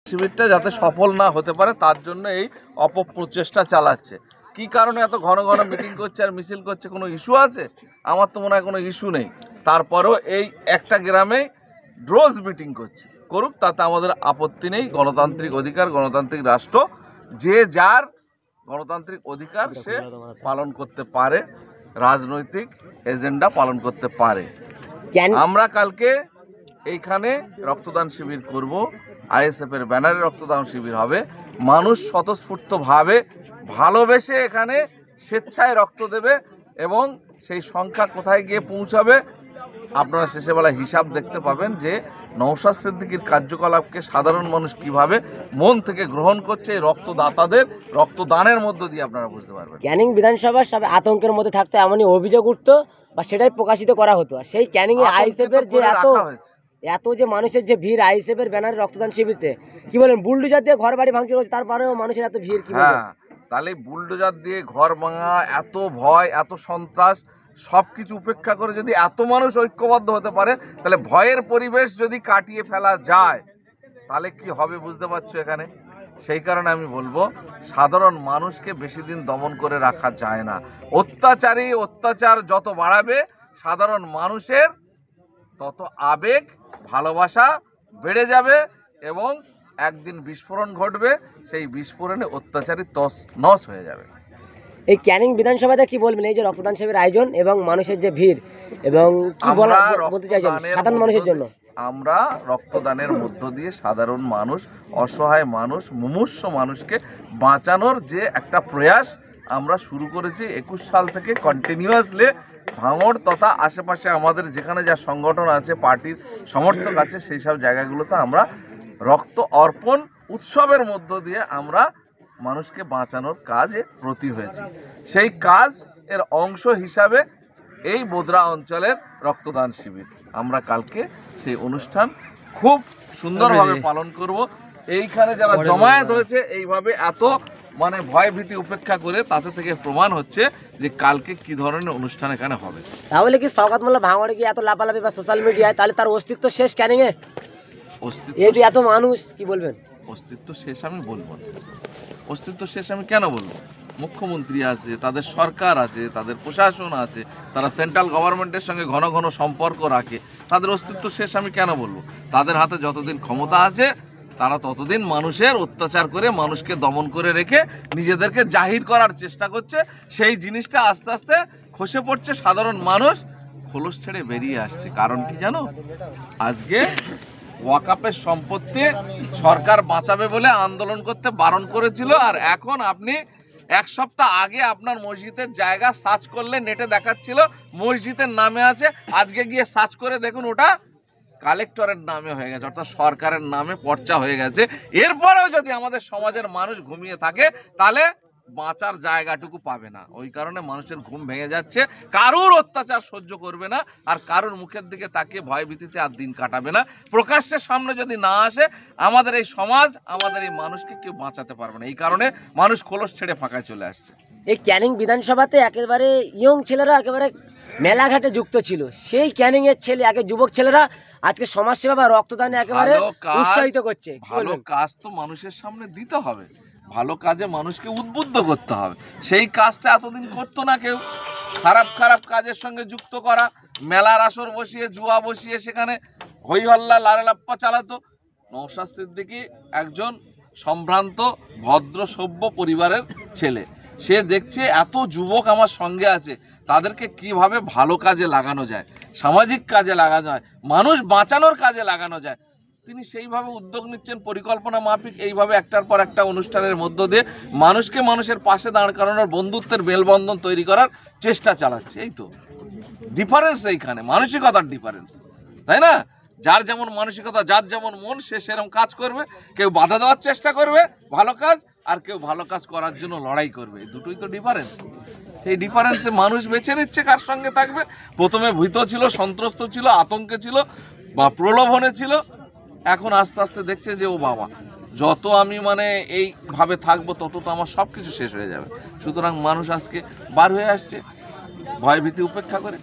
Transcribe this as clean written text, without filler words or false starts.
শিবিরটা যাতে সফল না হতে পারে তার জন্য এই অপপ্রচেষ্টা চালাচ্ছে। কি কারণে এত ঘন ঘন মিটিং করছে আর মিছিল করছে, কোনো ইস্যু আছে? আমার তো মনে হয় কোনো ইস্যু নেই। তারপরেও এই একটা গ্রামে রোজ মিটিং করছে, করুক, তাতে আমাদের আপত্তি নেই। গণতান্ত্রিক অধিকার, গণতান্ত্রিক রাষ্ট্র, যে যার গণতান্ত্রিক অধিকার সে পালন করতে পারে, রাজনৈতিক এজেন্ডা পালন করতে পারে। আমরা কালকে এইখানে রক্তদান শিবির করব, আইএসএফ এর ব্যানারে রক্তদান শিবির হবে। মানুষ স্বতঃস্ফূর্তভাবে ভালোবেসে এখানে স্বেচ্ছায় রক্ত দেবে এবং সেই সংখ্যা কোথায় গিয়ে পৌঁছাবে আপনারা শেষে বেলা হিসাব দেখতে পাবেন যে নওশাদ সিদ্দিকীর কার্যকলাপকে সাধারণ মানুষ কিভাবে মন থেকে গ্রহণ করছে। এই রক্তদাতাদের রক্তদানের মধ্য দিয়ে আপনারা বুঝতে পারবেন। ক্যানিং বিধানসভা সব আতঙ্কের মধ্যে থাকতে এমনই অভিযোগ উঠতো বা সেটাই প্রকাশিত করা হতো। আর সেই ক্যানিং এ আইএসএফের যে এত যে মানুষের যে ভিড় আইএসএফ এর ব্যানারে রক্তদান শিবিরতে, কি বলেন, বুলডোজার দিয়ে ঘর বাড়ি ভাঙচুর হচ্ছে, তারপরেও মানুষের এত ভিড় কি? হ্যাঁ, তাহলে বুলডোজার দিয়ে ঘর ভাঙা, এত ভয়, এত সন্ত্রাস, সব কিছু উপেক্ষা করে যদি এত মানুষ ঐক্যবদ্ধ হতে পারে, তাহলে ভয়ের পরিবেশ যদি কাটিয়ে ফেলা যায় তাহলে কি হবে বুঝতে পারছো এখানে। সেই কারণে আমি বলবো সাধারণ মানুষকে বেশি দিন দমন করে রাখা যায় না। অত্যাচার যত বাড়াবে সাধারণ মানুষের তত আবেগ ভালোবাসা বেড়ে যাবে এবং একদিন বিস্ফোরণ ঘটবে, সেই বিস্ফোরণে অত্যাচারী তছনছ হয়ে যাবে। এই ক্যানিং বিধানসভাতে কি বলবেন এই যে রক্তদান শিবিরের আয়োজন এবং মানুষের যে ভিড় এবং কি বলতে চাইছেন সাধারণ মানুষের জন্য? আমরা রক্তদানের মধ্য দিয়ে সাধারণ মানুষ, অসহায় মানুষ, মুমূর্ষু মানুষকে বাঁচানোর যে একটা প্রয়াস আমরা শুরু করেছি 21 সাল থেকে কন্টিনিউয়াসলি ভাঙড় তথা আশেপাশে আমাদের যেখানে যা সংগঠন আছে, পার্টির সমর্থক আছে, সেই সব জায়গাগুলোতে আমরা রক্ত অর্পণ উৎসবের মধ্য দিয়ে আমরা মানুষকে বাঁচানোর কাজে ব্রতী হয়েছি। সেই কাজ এর অংশ হিসাবে এই বোদরা অঞ্চলের রক্তদান শিবির আমরা কালকে সেই অনুষ্ঠান খুব সুন্দরভাবে পালন করব। এইখানে যারা জমায়েত হয়েছে এইভাবে এত ভয় ভীতি উপেক্ষা করে, তাতে থেকে প্রমাণ হচ্ছে যে কালকে কি ধরনের অনুষ্ঠান এখানে হবে। তাহলে কি শওকত মোল্লা ভাঙড়ে গিয়ে এত লাফালাফি বা সোশ্যাল মিডিয়ায়, তাহলে তার অস্তিত্ব শেষ ক্যানিং এ? অস্তিত্ব এত মানুষ, কি বলবেন? অস্তিত্ব শেষ আমি বলবো না। অস্তিত্ব শেষ আমি কেন বলবো? মুখ্যমন্ত্রী আছে, তাদের সরকার আছে, তাদের প্রশাসন আছে, তারা সেন্ট্রাল গভর্নমেন্টের সঙ্গে ঘন ঘন সম্পর্ক রাখে, তাদের অস্তিত্ব শেষ আমি কেন বলবো? তাদের হাতে যতদিন ক্ষমতা আছে তারা ততদিন মানুষের অত্যাচার করে, মানুষকে দমন করে রেখে নিজেদেরকে জাহির করার চেষ্টা করছে। সেই জিনিসটা আস্তে আস্তে খসে পড়ছে, সাধারণ মানুষ খোলস ছেড়ে বেরিয়ে আসছে। কারণ কি জানো? আজকে ওয়াকাফের সম্পত্তি সরকার বাঁচাবে বলে আন্দোলন করতে বারণ করেছিল, আর এখন আপনি এক সপ্তাহ আগে আপনার মসজিদের জায়গা সার্চ করলে নেটে দেখাচ্ছিল মসজিদের নামে আছে, আজকে গিয়ে সার্চ করে দেখুন ওটা কালেক্টরের নামে হয়ে গেছে, অর্থাৎ সরকারের নামে পর্চা হয়ে গেছে। এরপরেও যদি আমাদের সমাজের মানুষ ঘুমিয়ে থাকে তাহলে বাঁচার জায়গাটুকু পাবে না। ওই কারণে মানুষের ঘুম ভেঙে যাচ্ছে, কারুর অত্যাচার সহ্য করবে না, আর কারুর মুখের দিকে তাকিয়ে ভয় ভীতিতে আর দিন কাটাবে না। প্রকাশ্যে সামনে যদি না আসে আমাদের এই সমাজ, আমাদের এই মানুষকে কেউ বাঁচাতে পারবে না। এই কারণে মানুষ খোলস ছেড়ে ফাঁকায় চলে আসছে। এই ক্যানিং বিধানসভাতে একেবারে ইয়ং ছেলেরা একেবারে মেলাঘাটে যুক্ত ছিল। সেই ক্যানিং এর ছেলে, আগে যুবক ছেলেরা আজকে সমাজসেবা বা রক্তদানে একেবারে উৎসাহিত করছে। ভালো কাজ তো মানুষের সামনে দিতে হবে, ভালো কাজে মানুষকে উদ্বুদ্ধ করতে হবে। সেই কাজটা এতদিন করতো না কেউ। খারাপ কাজের সঙ্গে যুক্ত করা, মেলার আসর বসিয়ে, জুয়া বসিয়ে সেখানে হই হল্লা লারেলাপ্পা চালাতো। নওশাদ সিদ্দিকী একজন সম্ভ্রান্ত ভদ্র সভ্য পরিবারের ছেলে। সে দেখছে এত যুবক আমার সঙ্গে আছে, তাদেরকে কিভাবে ভালো কাজে লাগানো যায়, সামাজিক কাজে লাগানো যায়, মানুষ বাঁচানোর কাজে লাগানো যায়। তিনি সেইভাবে উদ্যোগ নিচ্ছেন, পরিকল্পনা মাফিক এইভাবে একটার পর একটা অনুষ্ঠানের মধ্য দিয়ে মানুষকে মানুষের পাশে দাঁড় করানোর, বন্ধুত্বের মেলবন্ধন তৈরি করার চেষ্টা চালাচ্ছে। এই তো ডিফারেন্স, এইখানে মানসিকতার ডিফারেন্স, তাই না? যার যেমন মানসিকতা, যার যেমন মন, সে সেরকম কাজ করবে। কেউ বাধা দেওয়ার চেষ্টা করবে ভালো কাজ, আর কেউ ভালো কাজ করার জন্য লড়াই করবে। দুটোই তো ডিফারেন্স। সেই ডিফারেন্সে মানুষ বেছে নিচ্ছে কার সঙ্গে থাকবে। প্রথমে ভীত ছিল, সন্ত্রস্ত ছিল, আতঙ্কে ছিল বা প্রলোভনে ছিল, এখন আস্তে আস্তে দেখছে যে ও বাবা, যত আমি এইভাবে থাকবো তত তো আমার সব কিছু শেষ হয়ে যাবে। সুতরাং মানুষ আজকে বার হয়ে আসছে ভয় ভীতি উপেক্ষা করে।